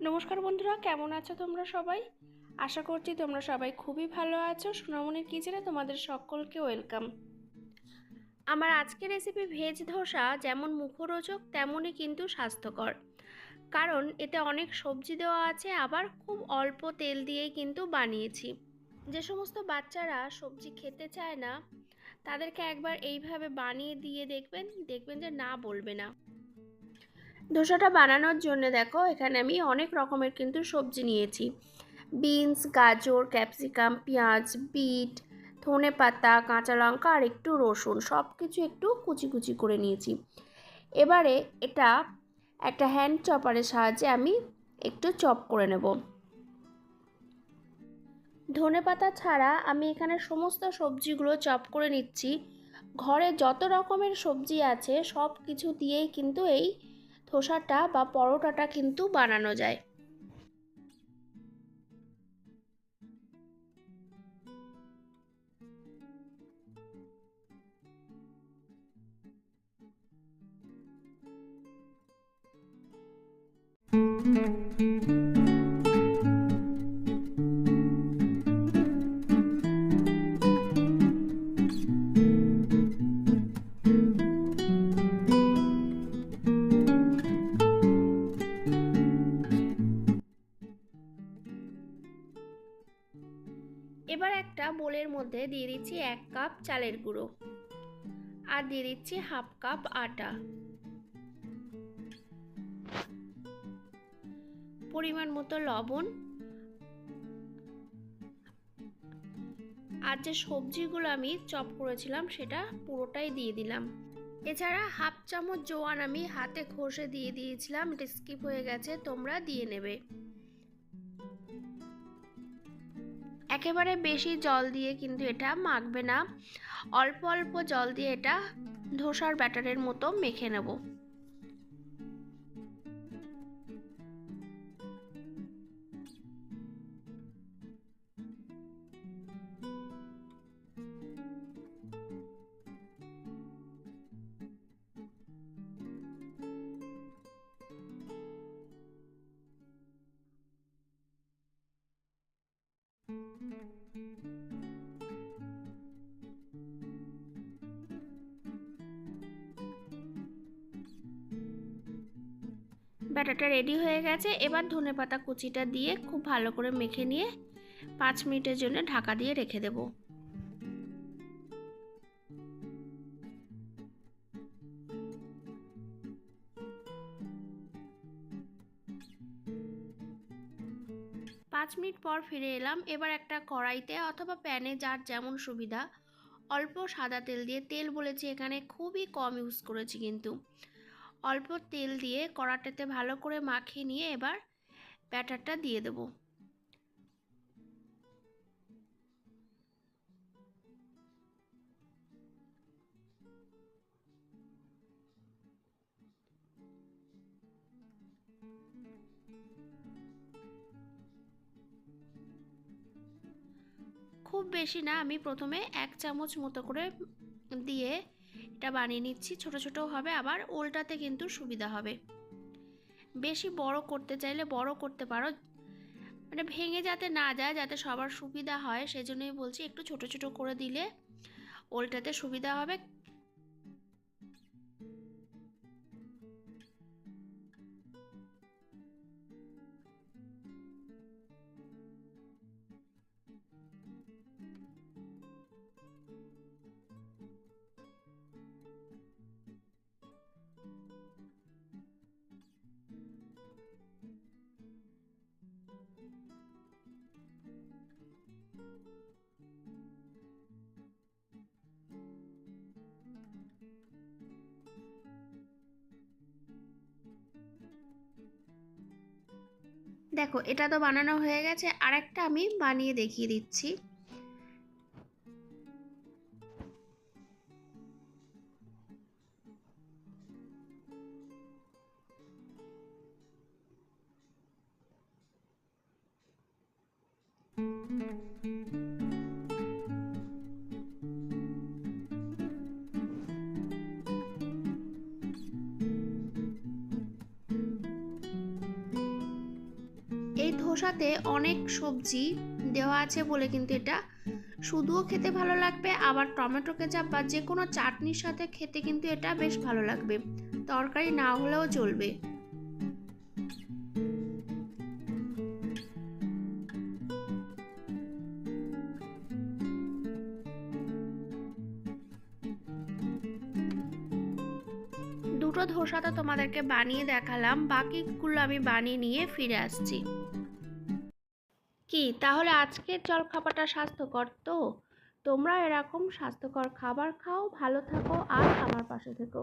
নমস্কার বন্ধুরা, কেমন আছো তোমরা সবাই? আশা করছি তোমরা সবাই খুবই ভালো আছো। সোনামণির কিচেনে তোমাদের সকলকে ওয়েলকাম। আমার আজকের রেসিপি ভেজ ধোসা যেমন মুখরোচক তেমনই কিন্তু স্বাস্থ্যকর, কারণ এতে অনেক সবজি দেওয়া আছে, আবার খুব অল্প তেল দিয়েই কিন্তু বানিয়েছি। যে সমস্ত বাচ্চারা সবজি খেতে চায় না তাদেরকে একবার এইভাবে বানিয়ে দিয়ে দেখবেন যে না বলবে না। ধোসাটা বানানোর জন্য দেখো, এখানে আমি অনেক রকমের কিন্তু সবজি নিয়েছি। বিনস, গাজর, ক্যাপসিকাম, পেঁয়াজ, বিট, ধনেপাতা, কাঁচা লঙ্কা আর একটু রসুন, সব কিছু একটু কুচি কুচি করে নিয়েছি। এবারে এটা একটা হ্যান্ড চপারের সাহায্যে আমি একটু চপ করে নেব। ধনেপাতা ছাড়া আমি এখানে সমস্ত সবজিগুলো চপ করে নিচ্ছি। ঘরে যত রকমের সবজি আছে সব কিছু দিয়েই কিন্তু এই ধোসাটা বা পরোটাটা কিন্তু বানানো যায়। এবার একটা বোলের মধ্যে দিয়ে দিচ্ছি 1 কাপ চালের গুঁড়ো, আর দিয়ে দিচ্ছি হাফ কাপ আটা, পরিমাণ মতো লবণ, আর যে সবজিগুলো আমি চপ করেছিলাম সেটা পুরোটাই দিয়ে দিলাম। এছাড়া হাফ চামচ জোয়ান আমি হাতে ঘষে দিয়ে দিয়েছিলাম, এটা স্কিপ হয়ে গেছে, তোমরা দিয়ে নেবে। একেবারে বেশি জল দিয়ে কিন্তু এটা মাখবে না, অল্প অল্প জল দিয়ে এটা ধোসার ব্যাটারের মতো মেখে নেব। ব্যাটারটা রেডি হয়ে গেছে। এবার ধনেপাতা কুচিটা দিয়ে খুব ভালো করে মেখে নিয়ে 5 মিনিটের জন্য ঢাকা দিয়ে রেখে দেব। পাঁচ মিনিট পর ফিরে এলাম। এবার একটা কড়াইতে অথবা প্যানে, যার যেমন সুবিধা, অল্প সাদা তেল দিয়ে, তেল বলেছি এখানে খুবই কম ইউজ করেছি, কিন্তু অল্প তেল দিয়ে কড়াটাতে ভালো করে মাখিয়ে নিয়ে এবার ব্যাটারটা দিয়ে দেবো। খুব বেশি না, আমি প্রথমে 1 চামচ মতো করে দিয়ে এটা বানিয়ে নিচ্ছি। ছোট ছোট হবে, আবার উল্টাতে কিন্তু সুবিধা হবে। বেশি বড় করতে চাইলে বড় করতে পারো, মানে ভেঙে যাতে না যায়, যাতে সবার সুবিধা হয়, সেজন্যই বলছি একটু ছোট ছোট করে দিলে উল্টাতে সুবিধা হবে। দেখো, এটা তো বানানো হয়ে গেছে, আরেকটা আমি বানিয়ে দেখিয়ে দিচ্ছি। ধোসাতে অনেক সবজি দেওয়া আছে বলে কিন্তু এটা শুধুও খেতে ভালো লাগবে, আবার টমেটো কেচাপ বা যে কোনো চাটনির সাথে খেতে কিন্তু এটা বেশ ভালো লাগবে, তরকারি না হলেও চলবে। দুটো ধোসা তো তোমাদেরকে বানিয়ে দেখালাম, বাকিগুলো আমি বানিয়ে নিয়ে ফিরে আসছি। কি তাহলে আজকের জলখাবারটা স্বাস্থ্যকর তো? তোমরা এরকম স্বাস্থ্যকর খাবার খাও, ভালো থাকো আর আমার পাশে থেকো।